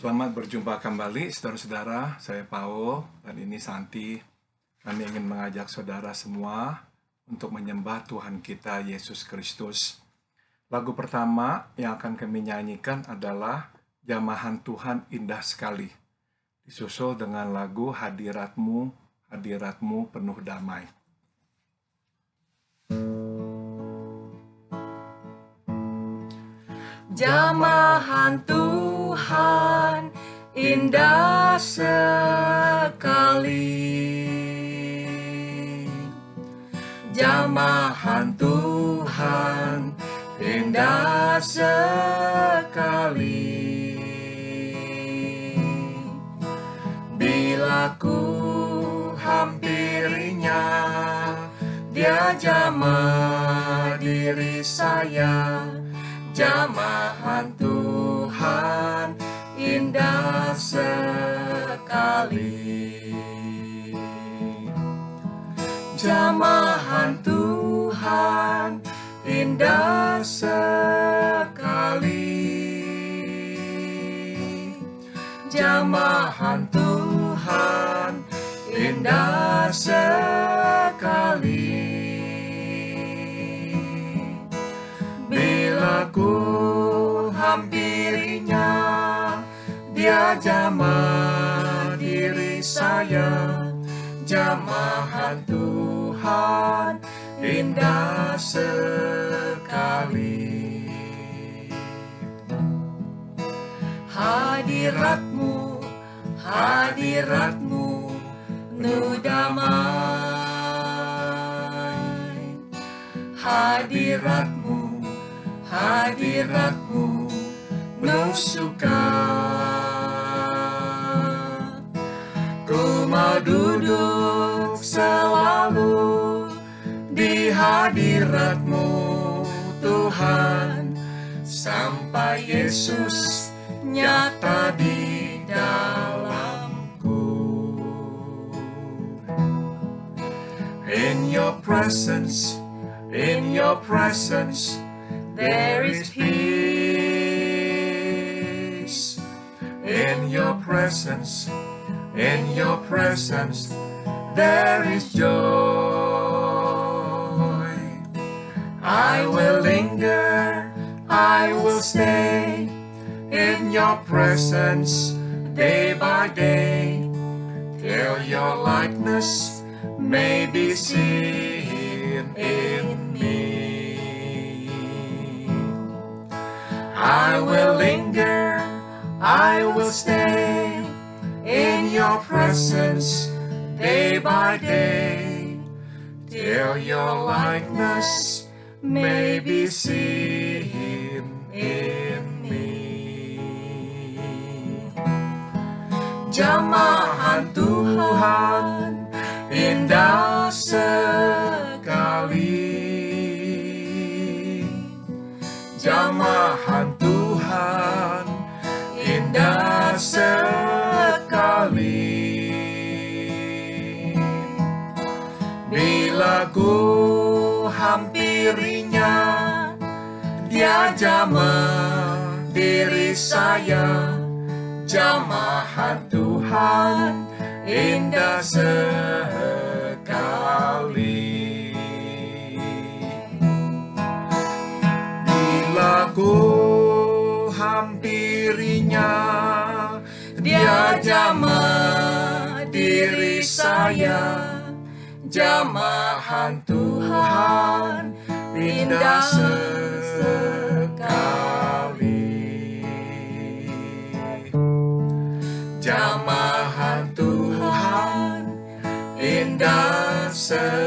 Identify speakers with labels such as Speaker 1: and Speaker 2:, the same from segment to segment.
Speaker 1: Selamat berjumpa kembali, saudara-saudara. Saya Paul dan ini Santi. Kami ingin mengajak saudara semua untuk menyembah Tuhan kita Yesus Kristus. Lagu pertama yang akan kami nyanyikan adalah Jamahan Tuhan Indah Sekali, disusul dengan lagu Hadiratmu, Hadiratmu Penuh Damai.
Speaker 2: Jamahan Tuhan indah sekali, jamahan Tuhan indah sekali. Bila ku hampirinya, Dia jamah diri saya. Jamahan Tuhan indah sekali, jamahan Tuhan indah sekali, jamahan Tuhan indah sekali. Bila ku hampirinya, Dia jamah diri saya. Jamahan Tuhan indah sekali. Hadiratmu, hadiratmu penuh damai. Hadiratmu, hadiratmu penuh suka. Ku mau duduk selalu di hadiratmu Tuhan, sampai Yesus nyata di dalamku. In your presence, in your presence, there is peace. In your presence, in your presence, there is joy. I will linger, I will stay in your presence day by day, till your likeness may be seen in me. I will linger, I will stay in your presence day by day, till your likeness may be seen in me. Jamahan Tuhan indah sekali, jamahan Tuhan indah sekali. Bila ku hampirinya, Dia jamah diri saya. Jamahan Tuhan indah sekali. Bila ku hampirinya, Dia jamah diri saya. Jamahan Tuhan indah sekali, jamahan Tuhan indah sekali.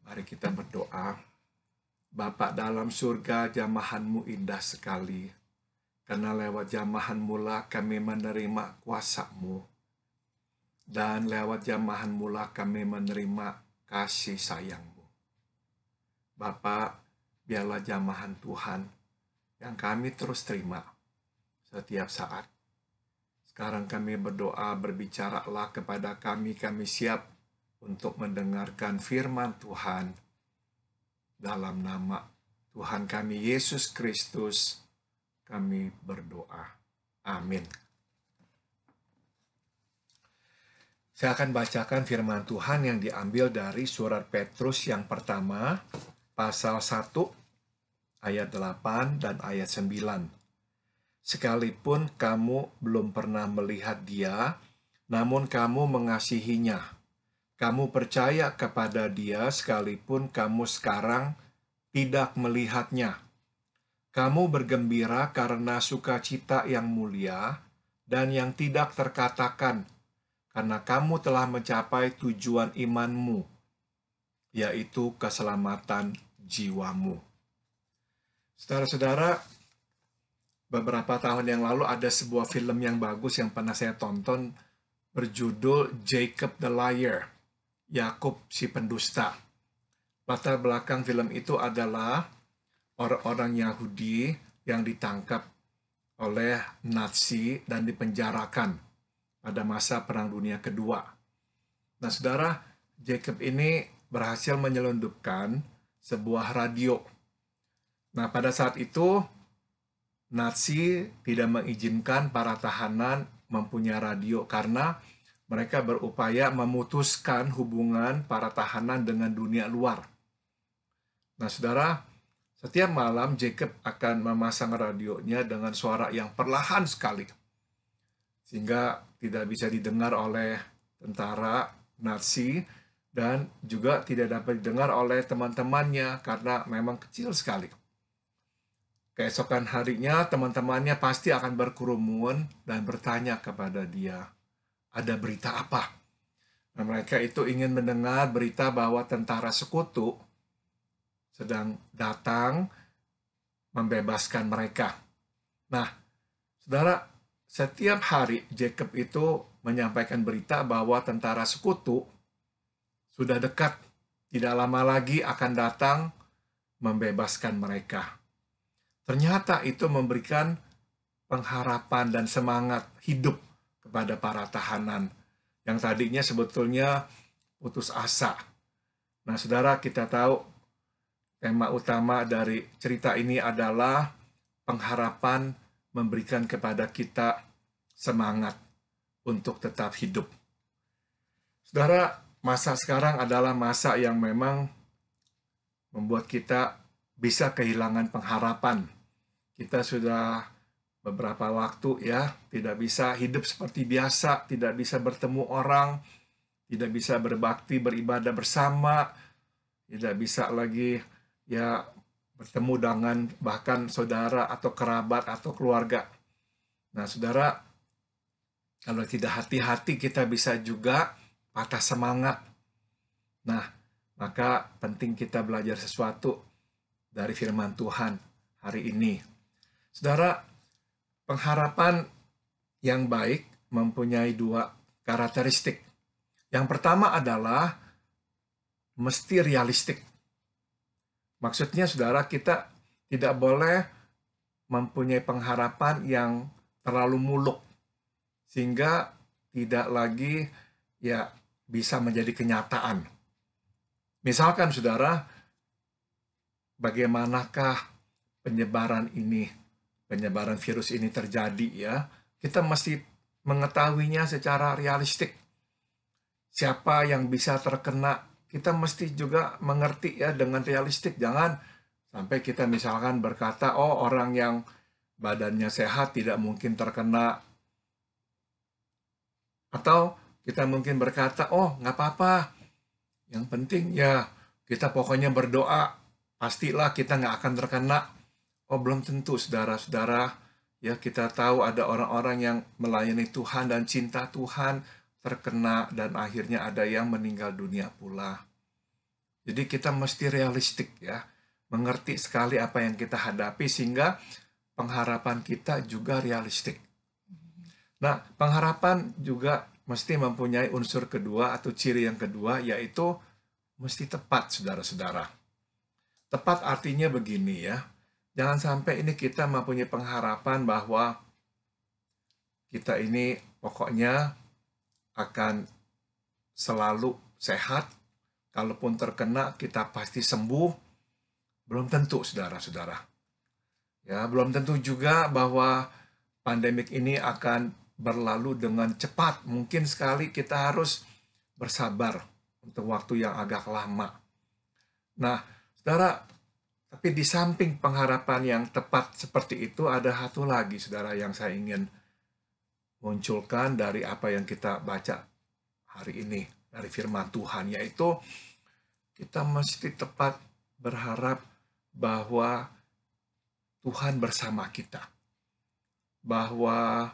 Speaker 1: Mari kita berdoa. Bapa dalam surga, jamahan-Mu indah sekali. Karena lewat jamahan-Mu lah kami menerima kuasa-Mu. Dan lewat jamahan-Mu lah kami menerima kasih sayang-Mu. Bapa, biarlah jamahan Tuhan yang kami terus terima setiap saat. Sekarang kami berdoa, berbicaralah kepada kami siap untuk mendengarkan firman Tuhan. dalam nama Tuhan kami Yesus Kristus kami berdoa. Amin. Saya akan bacakan firman Tuhan yang diambil dari surat Petrus yang pertama, pasal 1, ayat 8 dan ayat 9. Sekalipun kamu belum pernah melihat Dia, namun kamu mengasihinya. Kamu percaya kepada Dia sekalipun kamu sekarang tidak melihatnya. Kamu bergembira karena sukacita yang mulia dan yang tidak terkatakan, karena kamu telah mencapai tujuan imanmu, yaitu keselamatan jiwamu. Saudara-saudara, beberapa tahun yang lalu ada sebuah film yang bagus yang pernah saya tonton berjudul Jacob the Liar, Yakub si pendusta. Latar belakang film itu adalah orang-orang Yahudi yang ditangkap oleh Nazi dan dipenjarakan pada masa Perang Dunia Kedua. Nah, saudara, Jacob ini berhasil menyelundupkan sebuah radio. Nah, pada saat itu, Nazi tidak mengizinkan para tahanan mempunyai radio karena mereka berupaya memutuskan hubungan para tahanan dengan dunia luar. Nah, saudara, setiap malam Jacob akan memasang radionya dengan suara yang perlahan sekali, sehingga tidak bisa didengar oleh tentara Nazi dan juga tidak dapat didengar oleh teman-temannya karena memang kecil sekali. Keesokan harinya teman-temannya pasti akan berkerumun dan bertanya kepada dia, ada berita apa? Nah, mereka itu ingin mendengar berita bahwa tentara sekutu sedang datang membebaskan mereka. Nah, saudara, setiap hari Jacob itu menyampaikan berita bahwa tentara sekutu sudah dekat, tidak lama lagi akan datang membebaskan mereka. Ternyata itu memberikan pengharapan dan semangat hidup kepada para tahanan yang tadinya sebetulnya putus asa. Nah, saudara, kita tahu tema utama dari cerita ini adalah pengharapan memberikan kepada kita semangat untuk tetap hidup. Saudara, masa sekarang adalah masa yang memang membuat kita bisa kehilangan pengharapan. Kita sudah beberapa waktu tidak bisa hidup seperti biasa, tidak bisa bertemu orang, tidak bisa berbakti, beribadah bersama, tidak bisa lagi bertemu dengan bahkan saudara atau kerabat atau keluarga. Nah, saudara, kalau tidak hati-hati kita bisa juga patah semangat. Nah, maka penting kita belajar sesuatu dari firman Tuhan hari ini. Saudara, pengharapan yang baik mempunyai dua karakteristik. Yang pertama adalah mesti realistik. Maksudnya, saudara, kita tidak boleh mempunyai pengharapan yang terlalu muluk, sehingga tidak lagi bisa menjadi kenyataan. Misalkan, saudara, bagaimanakah penyebaran virus ini terjadi kita mesti mengetahuinya secara realistik. Siapa yang bisa terkena, kita mesti juga mengerti dengan realistik. Jangan sampai kita misalkan berkata, oh, orang yang badannya sehat tidak mungkin terkena. Atau kita mungkin berkata, oh, nggak apa-apa. Yang penting kita pokoknya berdoa, pastilah kita nggak akan terkena. Oh, belum tentu, saudara-saudara. Kita tahu ada orang-orang yang melayani Tuhan dan cinta Tuhan, terkena dan akhirnya ada yang meninggal dunia pula. Jadi kita mesti realistik mengerti sekali apa yang kita hadapi sehingga pengharapan kita juga realistik. Nah, pengharapan juga mesti mempunyai unsur kedua atau ciri yang kedua, yaitu mesti tepat, saudara-saudara. Tepat artinya begini jangan sampai ini kita mempunyai pengharapan bahwa kita ini pokoknya akan selalu sehat, kalaupun terkena kita pasti sembuh, Belum tentu, saudara-saudara. Ya, belum tentu juga bahwa pandemik ini akan berlalu dengan cepat. Mungkin sekali kita harus bersabar untuk waktu yang agak lama. Nah, saudara, tapi di samping pengharapan yang tepat seperti itu, ada satu lagi, saudara, yang saya ingin munculkan dari apa yang kita baca hari ini, dari firman Tuhan, yaitu kita mesti tepat berharap bahwa Tuhan bersama kita. Bahwa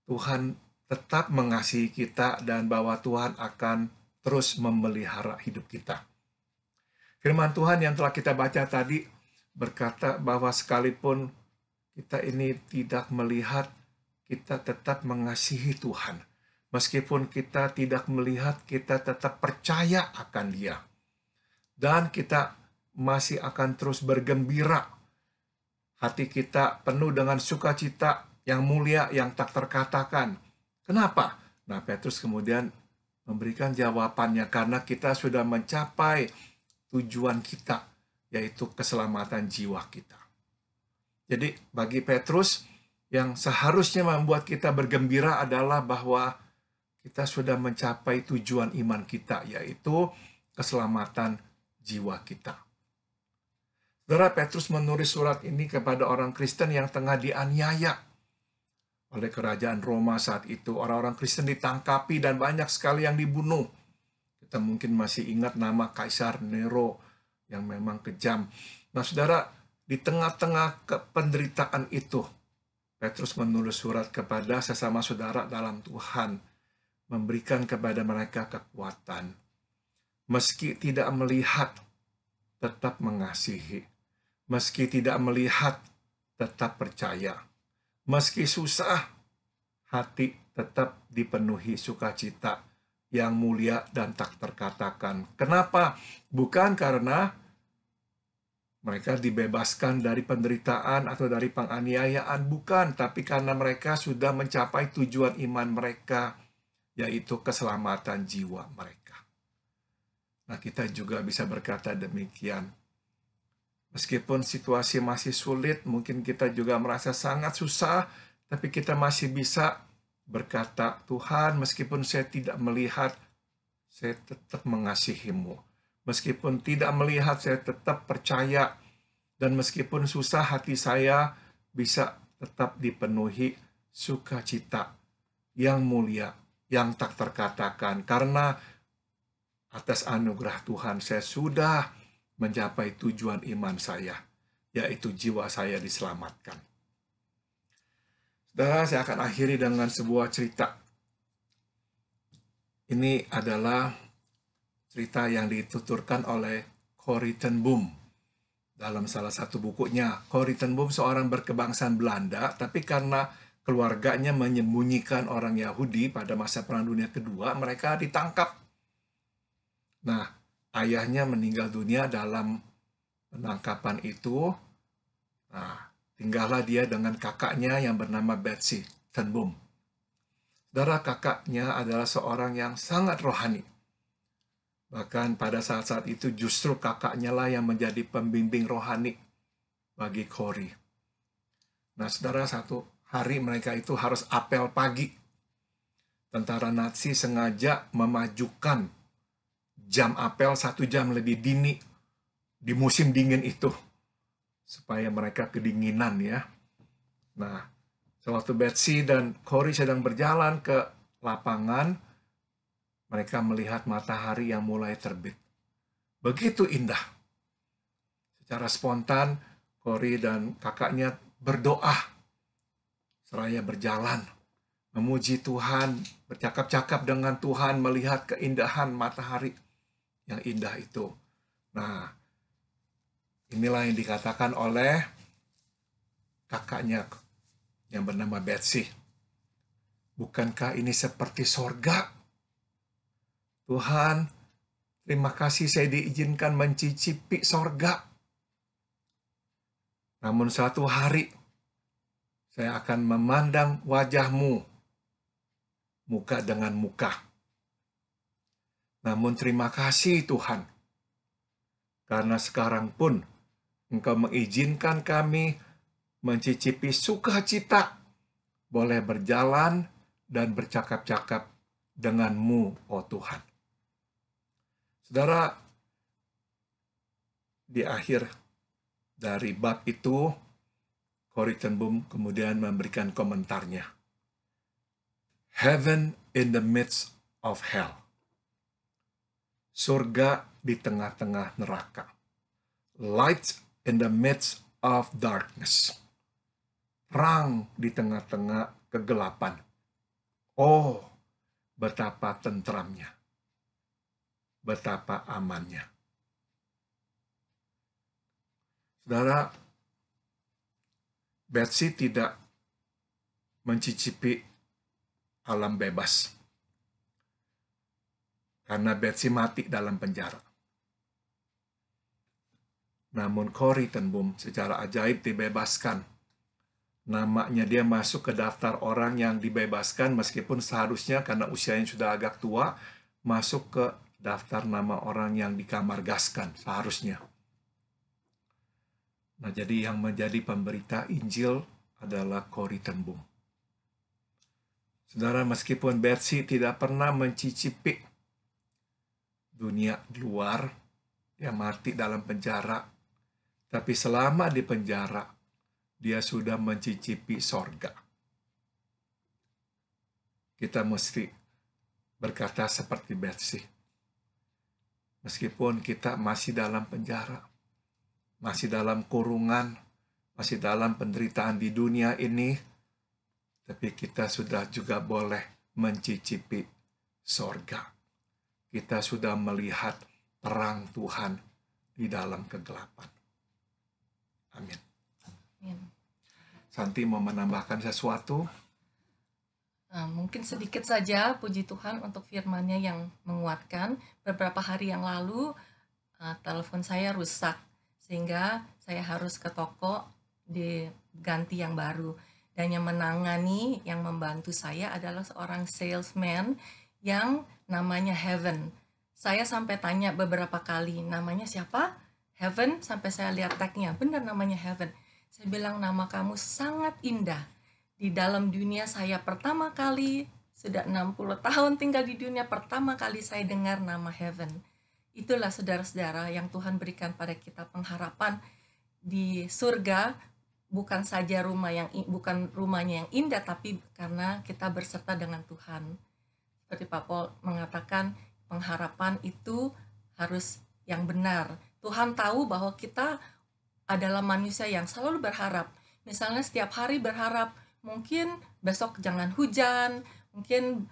Speaker 1: Tuhan tetap mengasihi kita dan bahwa Tuhan akan terus memelihara hidup kita. Firman Tuhan yang telah kita baca tadi berkata bahwa sekalipun kita ini tidak melihat, kita tetap mengasihi Tuhan. Meskipun kita tidak melihat, kita tetap percaya akan Dia. Dan kita masih akan terus bergembira. Hati kita penuh dengan sukacita yang mulia, yang tak terkatakan. Kenapa? Nah, Petrus kemudian memberikan jawabannya, karena kita sudah mencapai tujuan kita, yaitu keselamatan jiwa kita. Jadi, bagi Petrus, yang seharusnya membuat kita bergembira adalah bahwa kita sudah mencapai tujuan iman kita, yaitu keselamatan jiwa kita. Saudara, Petrus menulis surat ini kepada orang Kristen yang tengah dianiaya oleh kerajaan Roma saat itu. Orang-orang Kristen ditangkapi dan banyak sekali yang dibunuh. Kita mungkin masih ingat nama Kaisar Nero yang memang kejam. Nah, saudara, di tengah-tengah penderitaan itu, Petrus menulis surat kepada sesama saudara dalam Tuhan, memberikan kepada mereka kekuatan. Meski tidak melihat, tetap mengasihi. Meski tidak melihat, tetap percaya. Meski susah, hati tetap dipenuhi sukacita yang mulia dan tak terkatakan. Kenapa? Bukan karena mereka dibebaskan dari penderitaan atau dari penganiayaan, bukan. Tapi karena mereka sudah mencapai tujuan iman mereka, yaitu keselamatan jiwa mereka. Nah, kita juga bisa berkata demikian. Meskipun situasi masih sulit, mungkin kita juga merasa sangat susah, tapi kita masih bisa berkata, Tuhan, meskipun saya tidak melihat, saya tetap mengasihi-Mu. Meskipun tidak melihat, saya tetap percaya. Dan meskipun susah, hati saya bisa tetap dipenuhi sukacita yang mulia, yang tak terkatakan. Karena atas anugerah Tuhan, saya sudah mencapai tujuan iman saya, yaitu jiwa saya diselamatkan. Saudara, saya akan akhiri dengan sebuah cerita. Ini adalah cerita yang dituturkan oleh Corrie ten Boom dalam salah satu bukunya. Corrie ten Boom seorang berkebangsaan Belanda, tapi karena keluarganya menyembunyikan orang Yahudi pada masa Perang Dunia Kedua, mereka ditangkap. Nah, ayahnya meninggal dunia dalam penangkapan itu. Nah, tinggallah dia dengan kakaknya yang bernama Betsy ten Boom. Saudara, kakaknya adalah seorang yang sangat rohani. Bahkan pada saat-saat itu justru kakaknya lah yang menjadi pembimbing rohani bagi Corrie. Nah, saudara, satu hari mereka itu harus apel pagi. Tentara Nazi sengaja memajukan jam apel 1 jam lebih dini di musim dingin itu, supaya mereka kedinginan ya. Nah, sewaktu Betsy dan Corrie sedang berjalan ke lapangan, mereka melihat matahari yang mulai terbit. Begitu indah. Secara spontan, Corrie dan kakaknya berdoa seraya berjalan, memuji Tuhan, bercakap-cakap dengan Tuhan, melihat keindahan matahari yang indah itu. Nah, inilah yang dikatakan oleh kakaknya yang bernama Betsy. Bukankah ini seperti sorga? Tuhan, terima kasih saya diizinkan mencicipi sorga. Namun suatu hari, saya akan memandang wajah-Mu, muka dengan muka. Namun terima kasih Tuhan, karena sekarang pun Engkau mengizinkan kami mencicipi sukacita, boleh berjalan dan bercakap-cakap dengan-Mu, oh Tuhan. Saudara, di akhir dari bab itu, Corrie ten Boom kemudian memberikan komentarnya. Heaven in the midst of hell. Surga di tengah-tengah neraka. Light in the midst of darkness. Terang di tengah-tengah kegelapan. Oh, betapa tentramnya. Betapa amannya. Saudara, Betsy tidak mencicipi alam bebas. Karena Betsy mati dalam penjara. Namun Corrie ten Boom secara ajaib dibebaskan. Namanya dia masuk ke daftar orang yang dibebaskan meskipun seharusnya karena usianya sudah agak tua, masuk ke daftar nama orang yang dikamargaskan seharusnya. Nah, jadi yang menjadi pemberita Injil adalah Corrie ten Boom. Saudara, meskipun Betsy tidak pernah mencicipi dunia luar, dia mati dalam penjara, tapi selama di penjara, dia sudah mencicipi sorga. Kita mesti berkata seperti Betsy. Meskipun kita masih dalam penjara, masih dalam kurungan, masih dalam penderitaan di dunia ini, tapi kita sudah juga boleh mencicipi sorga. Kita sudah melihat terang Tuhan di dalam kegelapan. Amin.
Speaker 2: Amin.
Speaker 1: Santi mau menambahkan sesuatu?
Speaker 2: Mungkin sedikit saja, puji Tuhan untuk firman-Nya yang menguatkan. Beberapa hari yang lalu, telepon saya rusak. Sehingga saya harus ke toko diganti yang baru. Dan yang menangani, yang membantu saya adalah seorang salesman yang namanya Heaven. Saya sampai tanya beberapa kali, namanya siapa? Heaven, sampai saya lihat tag-nya, benar namanya Heaven. Saya bilang, nama kamu sangat indah. Di dalam dunia saya pertama kali, sudah 60 tahun tinggal di dunia, pertama kali saya dengar nama Heaven. Itulah saudara-saudara yang Tuhan berikan pada kita pengharapan di surga, bukan saja bukan rumahnya yang indah, tapi karena kita berserta dengan Tuhan. Seperti Pak Paul mengatakan, pengharapan itu harus yang benar. Tuhan tahu bahwa kita adalah manusia yang selalu berharap. Misalnya setiap hari berharap, mungkin besok jangan hujan, mungkin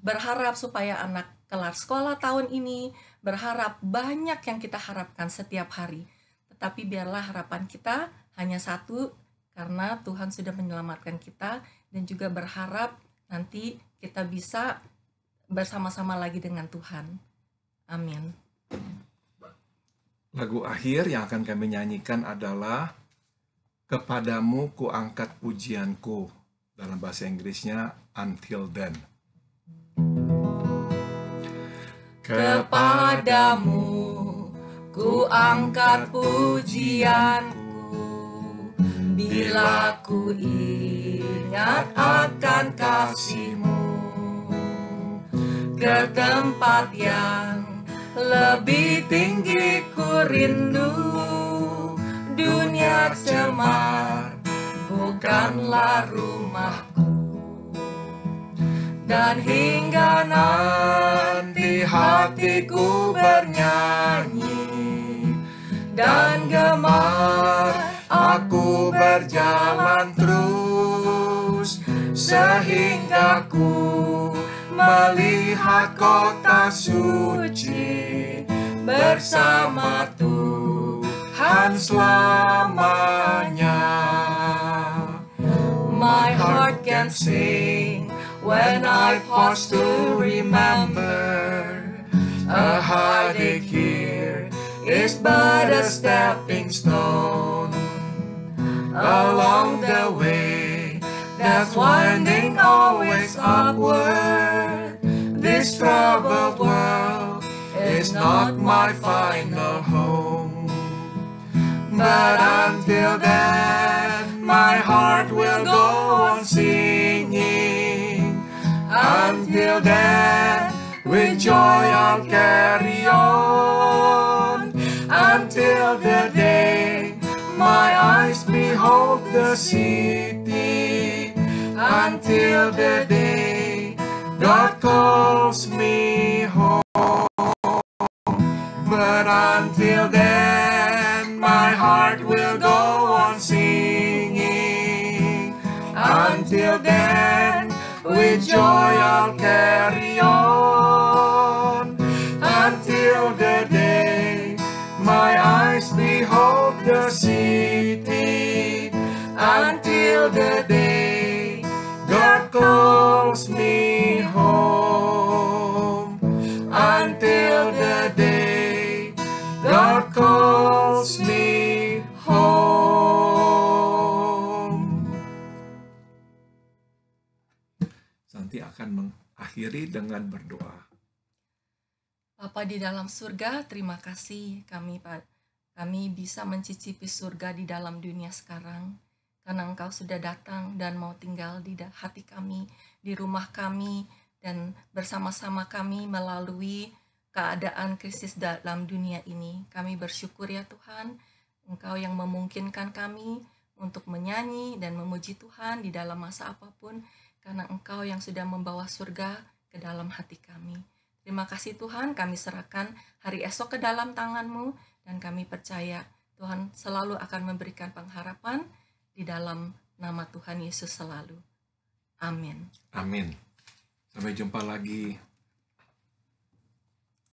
Speaker 2: berharap supaya anak kelar sekolah tahun ini, berharap banyak yang kita harapkan setiap hari. Tetapi biarlah harapan kita hanya satu, karena Tuhan sudah menyelamatkan kita, dan juga berharap nanti kita bisa bersama-sama lagi dengan Tuhan. Amin.
Speaker 1: Lagu akhir yang akan kami nyanyikan adalah Kepadamu ku angkat pujianku, dalam bahasa Inggrisnya Until Then.
Speaker 2: Kepadamu ku angkat pujianku, bila ku ingat akan kasih-Mu, ke tempat yang lebih tinggi ku rindu. Dunia cemar bukanlah rumahku, dan hingga nanti hatiku bernyanyi, dan gemar aku berjalan terus, sehingga ku melihat kota suci bersama Tuhan selamanya. My heart can sing when I pause to remember, a heartache here is but a stepping stone along the way that's winding always upward. This troubled world is not my final home.
Speaker 1: But until then, my heart will go on singing. Until then, with joy I'll carry on. Until the day my eyes behold the city. Until the day God calls me home. But until then, my heart will go on singing. Until then, with joy I'll carry on. Until the day my eyes behold the city. Until the day God calls me home. Until the day God calls me home. Santi akan mengakhiri dengan berdoa.
Speaker 2: Bapa di dalam surga, terima kasih kami bisa mencicipi surga di dalam dunia sekarang. Karena Engkau sudah datang dan mau tinggal di hati kami, di rumah kami, dan bersama-sama kami melalui keadaan krisis dalam dunia ini. Kami bersyukur ya Tuhan, Engkau yang memungkinkan kami untuk menyanyi dan memuji Tuhan di dalam masa apapun, karena Engkau yang sudah membawa surga ke dalam hati kami. Terima kasih Tuhan, kami serahkan hari esok ke dalam tangan-Mu, dan kami percaya Tuhan selalu akan memberikan pengharapan di dalam nama Tuhan Yesus selalu. Amin.
Speaker 1: Amin. Sampai jumpa lagi.